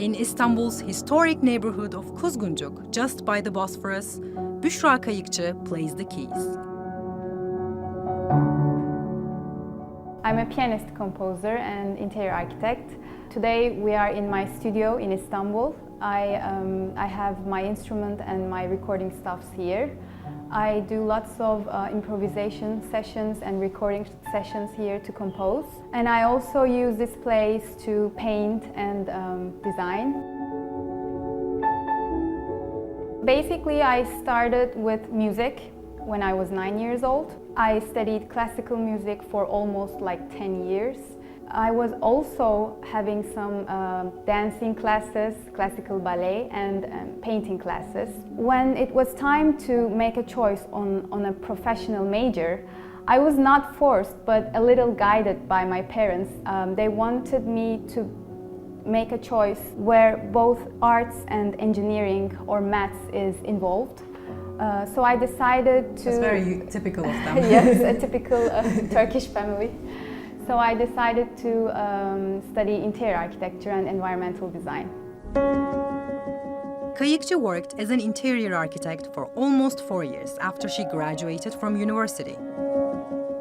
In Istanbul's historic neighborhood of Kuzguncuk, just by the Bosphorus, Büşra Kayıkçı plays the keys. I'm a pianist, composer and interior architect. Today we are in my studio in Istanbul. I have my instrument and my recording stuffs here. I do lots of improvisation sessions and recording sessions here to compose. And I also use this place to paint and design. Basically, I started with music when I was 9 years old. I studied classical music for almost like 10 years. I was also having some dancing classes, classical ballet and painting classes. When it was time to make a choice on a professional major, I was not forced but a little guided by my parents. They wanted me to make a choice where both arts and engineering or maths is involved. So I decided to... That's very typical of them. Yes, a typical Turkish family. So I decided to study interior architecture and environmental design. Kayıkçı worked as an interior architect for almost 4 years after she graduated from university.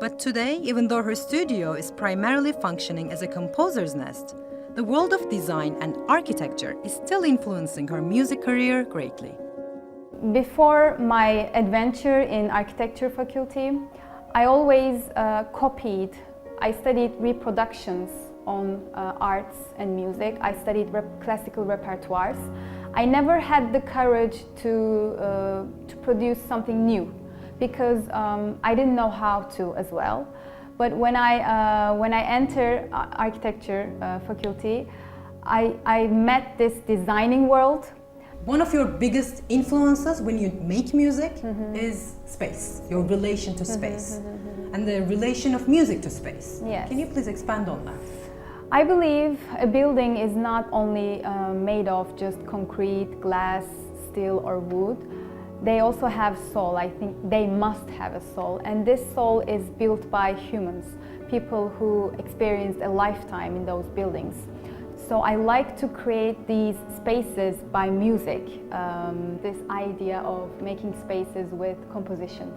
But today, even though her studio is primarily functioning as a composer's nest, the world of design and architecture is still influencing her music career greatly. Before my adventure in architecture faculty, I always copied. I studied reproductions on arts and music. I studied classical repertoires. I never had the courage to produce something new because I didn't know how to as well. But when I entered architecture faculty, I met this designing world. One of your biggest influences when you make music is space, your relation to space, and the relation of music to space. Yes. Can you please expand on that? I believe a building is not only made of just concrete, glass, steel or wood. They also have soul. I think they must have a soul, and this soul is built by humans, people who experienced a lifetime in those buildings. So I like to create these spaces by music, this idea of making spaces with compositions.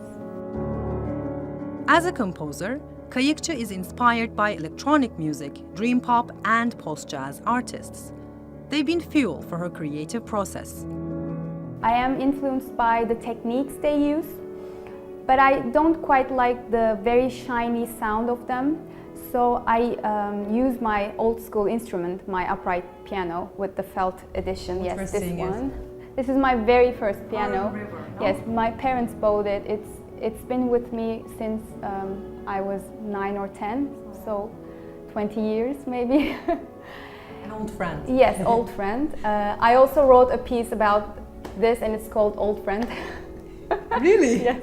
As a composer, Kayıkçı is inspired by electronic music, dream pop and post-jazz artists. They've been fuel for her creative process. I am influenced by the techniques they use, but I don't quite like the very shiny sound of them. So I use my old school instrument, my upright piano with the felt edition. Yes, this one. This is my very first piano. River, no? Yes, my parents bought it. It's been with me since I was 9 or 10, so 20 years maybe. An old friend. Yes, old friend. I also wrote a piece about this and it's called Old Friend. Really? Yes.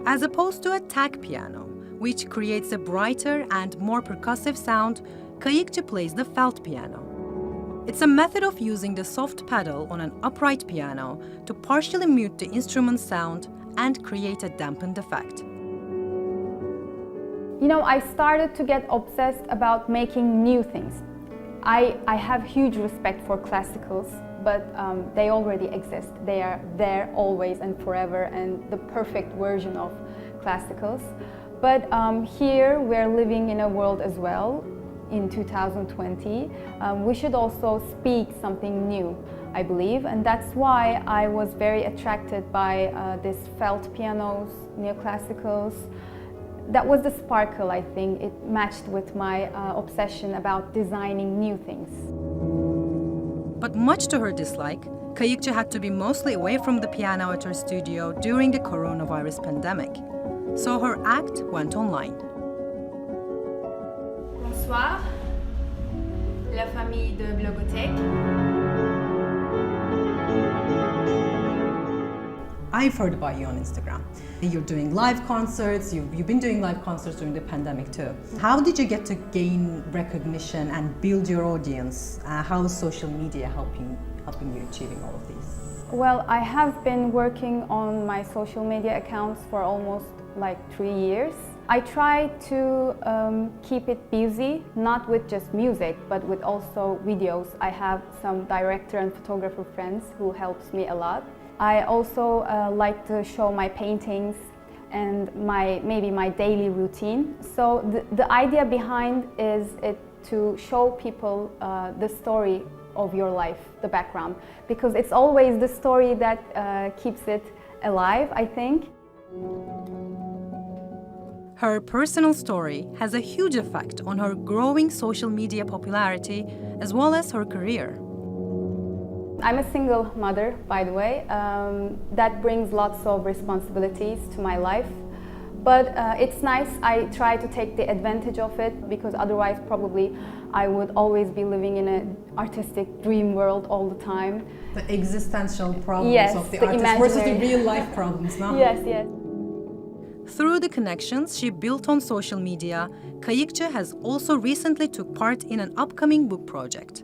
As opposed to a tag piano, which creates a brighter and more percussive sound, Kayıkçı plays the felt piano. It's a method of using the soft pedal on an upright piano to partially mute the instrument's sound and create a dampened effect. You know, I started to get obsessed about making new things. I have huge respect for classicals, but they already exist. They are there always and forever and the perfect version of classicals. But here we're living in a world as well, in 2020. We should also speak something new, I believe, and that's why I was very attracted by these felt pianos, neoclassicals. That was the sparkle, I think. It matched with my obsession about designing new things. But much to her dislike, Kayıkçı had to be mostly away from the piano at her studio during the coronavirus pandemic. So her act went online. Bonsoir, la famille de Blogothèque. I've heard about you on Instagram. You're doing live concerts, you've been doing live concerts during the pandemic too. How did you get to gain recognition and build your audience? How is social media helping you achieving all of these? Well, I have been working on my social media accounts for almost like 3 years. I try to keep it busy, not with just music, but with also videos. I have some director and photographer friends who helps me a lot. I also like to show my paintings and maybe my daily routine. So the idea behind is it to show people the story of your life, the background, because it's always the story that keeps it alive, I think. Her personal story has a huge effect on her growing social media popularity as well as her career. I'm a single mother, by the way. That brings lots of responsibilities to my life. But it's nice. I try to take the advantage of it, because otherwise probably I would always be living in an artistic dream world all the time. The existential problems Yes, of the the artist versus the imaginary. real life problems, no? Yes, yes. Through the connections she built on social media, Kayıkçı has also recently took part in an upcoming book project.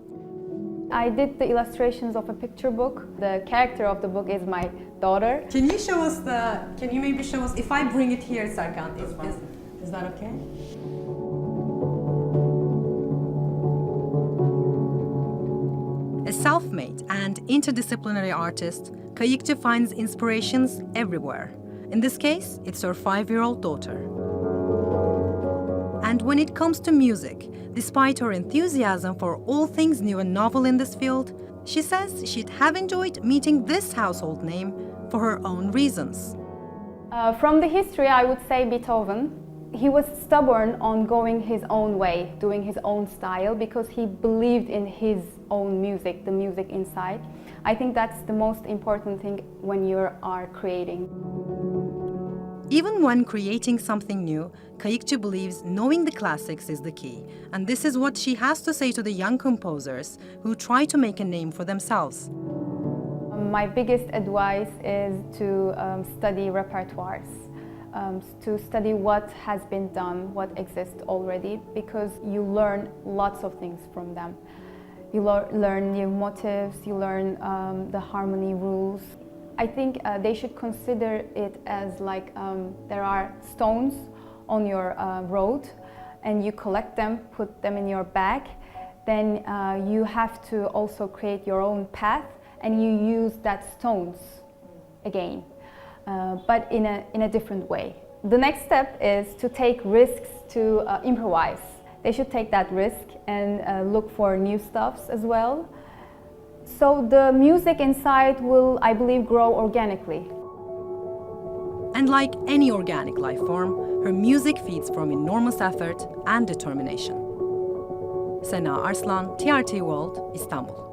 I did the illustrations of a picture book. The character of the book is my daughter. Can you maybe show us, if I bring it here, Serkan, is that okay? A self-made and interdisciplinary artist, Kayıkçı finds inspirations everywhere. In this case, it's her 5-year-old daughter. And when it comes to music, despite her enthusiasm for all things new and novel in this field, she says she'd have enjoyed meeting this household name for her own reasons. From the history, I would say Beethoven. He was stubborn on going his own way, doing his own style, because he believed in his own music, the music inside. I think that's the most important thing when you are creating. Even when creating something new, Kayıkçı believes knowing the classics is the key, and this is what she has to say to the young composers who try to make a name for themselves. My biggest advice is to study repertoires, to study what has been done, what exists already, because you learn lots of things from them. You learn new motifs, you learn the harmony rules. I think they should consider it as like there are stones on your road and you collect them, put them in your bag. Then you have to also create your own path and you use that stones again, but in a different way. The next step is to take risks, to improvise. They should take that risk and look for new stuffs as well. So the music inside will, I believe, grow organically. And like any organic life form, her music feeds from enormous effort and determination. Sena Arslan, TRT World, Istanbul.